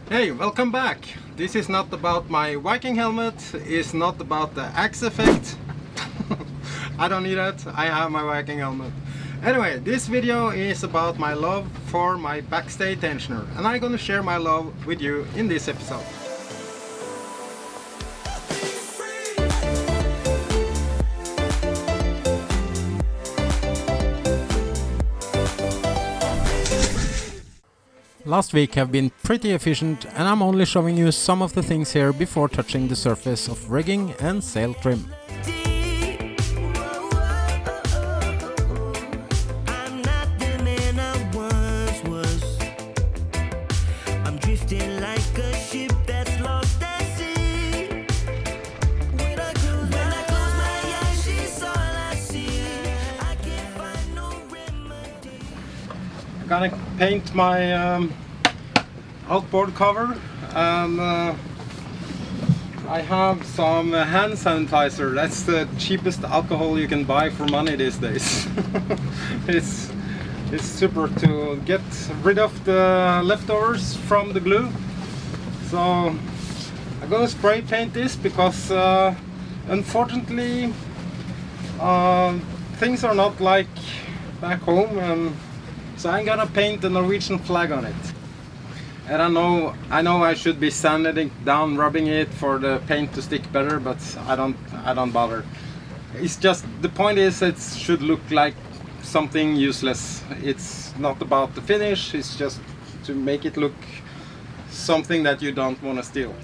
Hey, welcome back! This is not about my Viking helmet, it's not about the axe effect. I don't need it, I have my Viking helmet. Anyway, this video is about my love for my Backstay Tensioner, and I'm gonna share my love with you in this episode. Last week have been pretty efficient, and I'm only showing you some of the things here before touching the surface of rigging and sail trim. I'm gonna paint my outboard cover, and I have some hand sanitizer. That's the cheapest alcohol you can buy for money these days. it's super to get rid of the leftovers from the glue. So I'm gonna spray paint this because unfortunately things are not like back home, so I'm gonna paint the Norwegian flag on it. And I know I should be sanding it down, rubbing it for the paint to stick better, but I don't bother. It's just, the point is it should look like something useless. It's not about the finish, it's just to make it look something that you don't want to steal.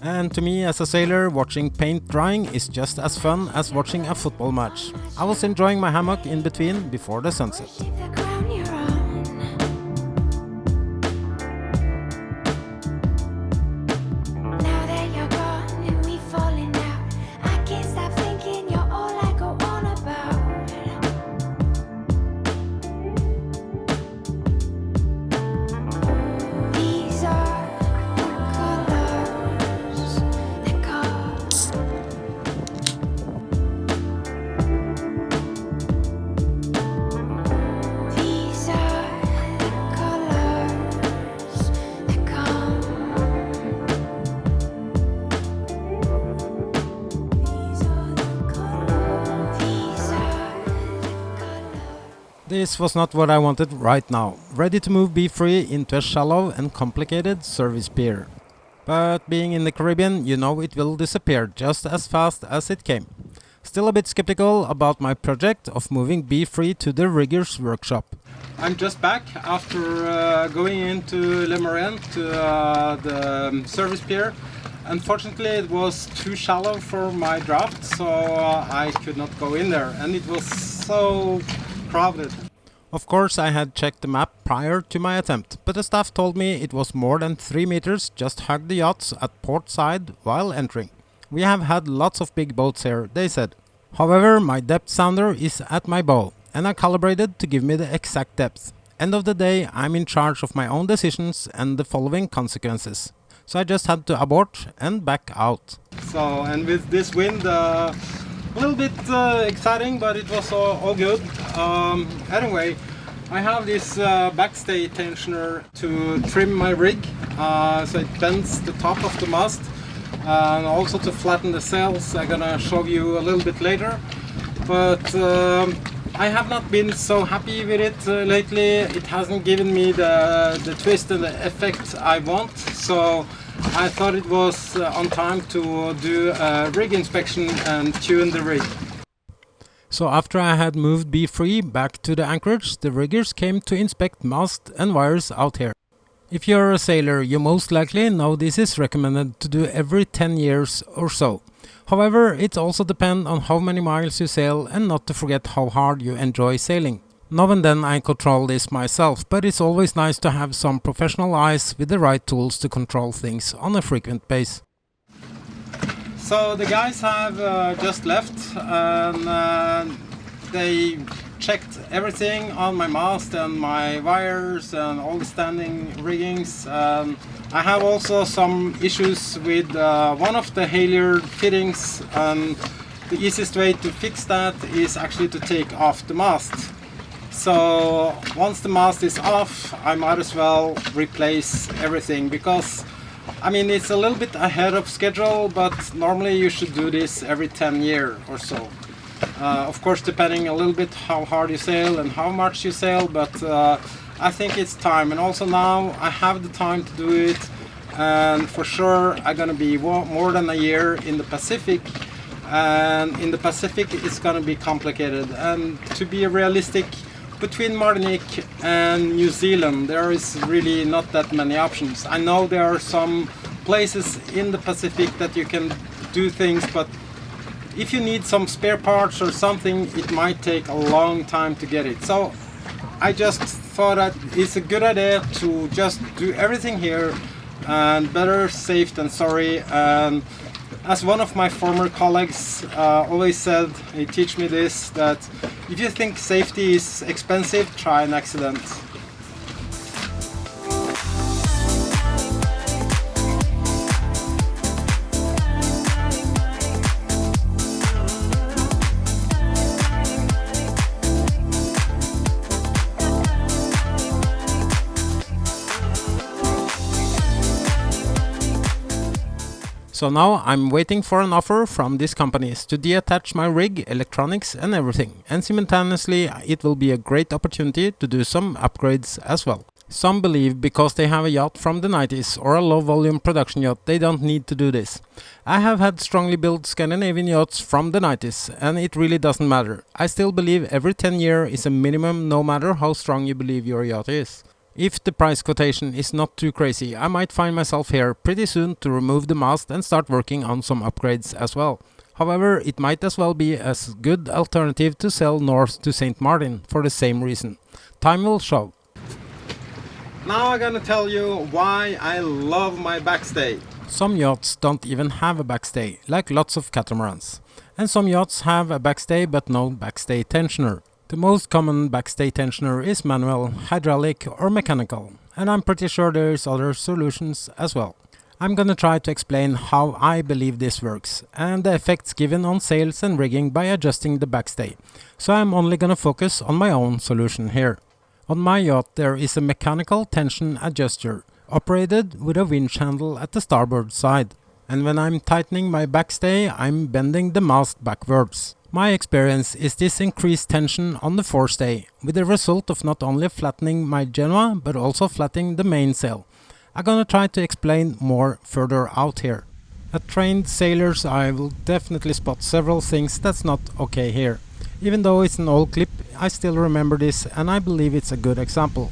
And to me as a sailor, watching paint drying is just as fun as watching a football match. I was enjoying my hammock in between before the sunset. This was not what I wanted right now. Ready to move B3 into a shallow and complicated service pier. But being in the Caribbean, you know it will disappear just as fast as it came. Still a bit skeptical about my project of moving B3 to the rigger's workshop. I'm just back after going into Le Marin to the service pier. Unfortunately it was too shallow for my draft, so I could not go in there, and it was so crowded. Of course I had checked the map prior to my attempt, but the staff told me it was more than 3 meters just hug the yachts at port side while entering. We have had lots of big boats here, they said. However, my depth sounder is at my bow, and I calibrated to give me the exact depth. End of the day, I'm in charge of my own decisions and the following consequences. So I just had to abort and back out. So, and with this wind, a little bit exciting, but it was all good. Anyway, I have this Backstay Tensioner to trim my rig, so it bends the top of the mast, and also to flatten the sails. I'm gonna show you a little bit later. But I have not been so happy with it lately. It hasn't given me the twist and the effect I want, so I thought it was on time to do a rig inspection and tune the rig. So after I had moved B3 back to the anchorage, the riggers came to inspect mast and wires out here. If you're a sailor, you most likely know this is recommended to do every 10 years or so. However, it also depends on how many miles you sail, and not to forget how hard you enjoy sailing. Now and then I control this myself, but it's always nice to have some professional eyes with the right tools to control things on a frequent basis. So the guys have just left, and they checked everything on my mast and my wires and all the standing riggings. I have also some issues with one of the halyard fittings, and the easiest way to fix that is actually to take off the mast. So once the mast is off, I might as well replace everything, because I mean, it's a little bit ahead of schedule, but normally you should do this every 10 years or so. Of course, depending a little bit how hard you sail and how much you sail, but I think it's time. And also now I have the time to do it, and for sure I'm gonna be more than a year in the Pacific, and in the Pacific it's gonna be complicated. And to be realistic, between Martinique and New Zealand there is really not that many options. I know there are some places in the Pacific that you can do things, but if you need some spare parts or something, it might take a long time to get it. So I just thought that it's a good idea to just do everything here, and better safe than sorry. And as one of my former colleagues always said, he teach me this, that if you think safety is expensive, try an accident. So now I'm waiting for an offer from these companies to detach my rig, electronics and everything, and simultaneously it will be a great opportunity to do some upgrades as well. Some believe because they have a yacht from the 90s or a low volume production yacht they don't need to do this. I have had strongly built Scandinavian yachts from the 90s and it really doesn't matter. I still believe every 10 years is a minimum, no matter how strong you believe your yacht is. If the price quotation is not too crazy, I might find myself here pretty soon to remove the mast and start working on some upgrades as well. However, it might as well be a good alternative to sell north to St. Martin for the same reason. Time will show. Now I'm gonna tell you why I love my backstay. Some yachts don't even have a backstay, like lots of catamarans. And some yachts have a backstay but no backstay tensioner. The most common backstay tensioner is manual, hydraulic or mechanical, and I'm pretty sure there's other solutions as well. I'm gonna try to explain how I believe this works, and the effects given on sails and rigging by adjusting the backstay, so I'm only gonna focus on my own solution here. On my yacht there is a mechanical tension adjuster, operated with a winch handle at the starboard side, and when I'm tightening my backstay I'm bending the mast backwards. My experience is this increased tension on the forestay, with the result of not only flattening my Genoa, but also flattening the mainsail. I'm gonna try to explain more further out here. As trained sailors I will definitely spot several things that's not okay here. Even though it's an old clip, I still remember this and I believe it's a good example.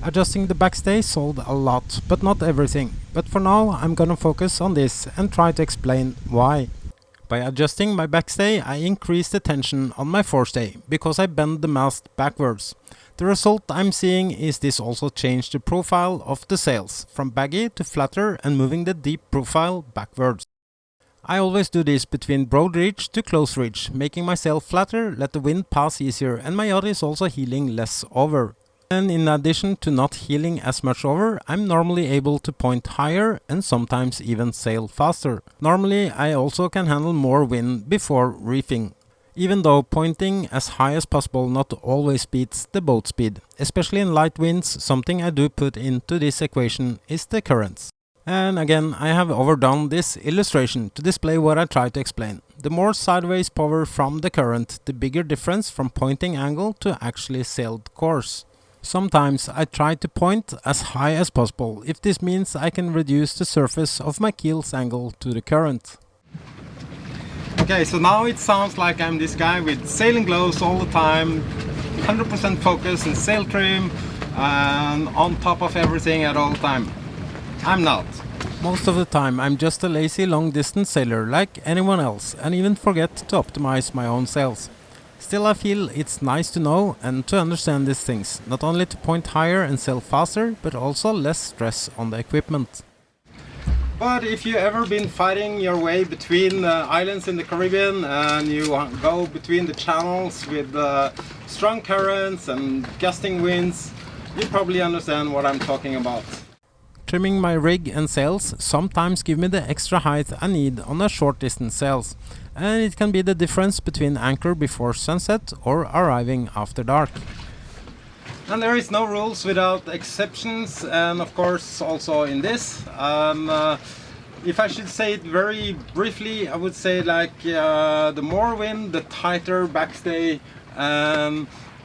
Adjusting the backstay solved a lot, but not everything. But for now I'm gonna focus on this and try to explain why. By adjusting my backstay, I increase the tension on my forestay, because I bend the mast backwards. The result I'm seeing is this also changed the profile of the sails, from baggy to flatter and moving the deep profile backwards. I always do this between broad reach to close reach, making my sail flatter, let the wind pass easier, and my yacht is also heeling less over. And in addition to not heeling as much over, I'm normally able to point higher and sometimes even sail faster. Normally I also can handle more wind before reefing. Even though pointing as high as possible not always beats the boat speed. Especially in light winds, something I do put into this equation is the currents. And again, I have overdone this illustration to display what I try to explain. The more sideways power from the current, the bigger difference from pointing angle to actually sailed course. Sometimes I try to point as high as possible, if this means I can reduce the surface of my keel's angle to the current. Okay, so now it sounds like I'm this guy with sailing gloves all the time, 100% focus and sail trim, and on top of everything at all time. I'm not. Most of the time I'm just a lazy long distance sailor like anyone else, and even forget to optimize my own sails. Still I feel it's nice to know and to understand these things, not only to point higher and sail faster, but also less stress on the equipment. But if you ever been fighting your way between islands in the Caribbean and you go between the channels with strong currents and gusting winds, you probably understand what I'm talking about. Trimming my rig and sails sometimes give me the extra height I need on a short distance sails, and it can be the difference between anchor before sunset or arriving after dark. And there is no rules without exceptions, and of course also in this. If I should say it very briefly, I would say like the more wind, the tighter backstay.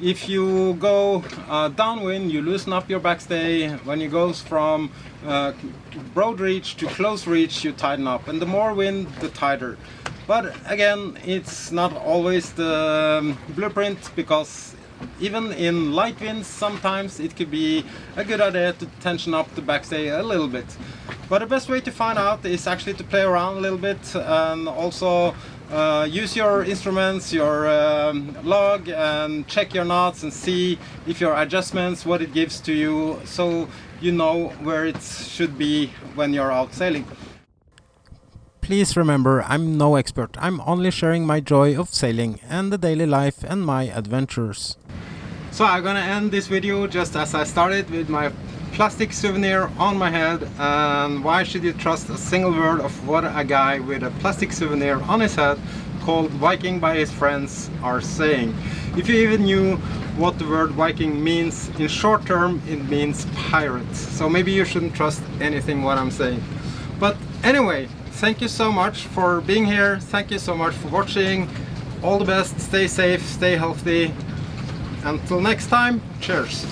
If you go downwind, you loosen up your backstay. When you go from broad reach to close reach, you tighten up, and the more wind, the tighter. But again, it's not always the blueprint, because even in light winds, sometimes it could be a good idea to tension up the backstay a little bit. But the best way to find out is actually to play around a little bit, and also use your instruments, your log, and check your knots and see if your adjustments, what it gives to you, so you know where it should be when you're out sailing. Please remember, I'm no expert. I'm only sharing my joy of sailing and the daily life and my adventures. So I'm gonna end this video just as I started, with my plastic souvenir on my head. And why should you trust a single word of what a guy with a plastic souvenir on his head called Viking by his friends are saying? If you even knew what the word Viking means, in short term it means pirate. So maybe you shouldn't trust anything what I'm saying. But anyway, thank you so much for being here. Thank you so much for watching. All the best. Stay safe, stay healthy. Until next time, cheers.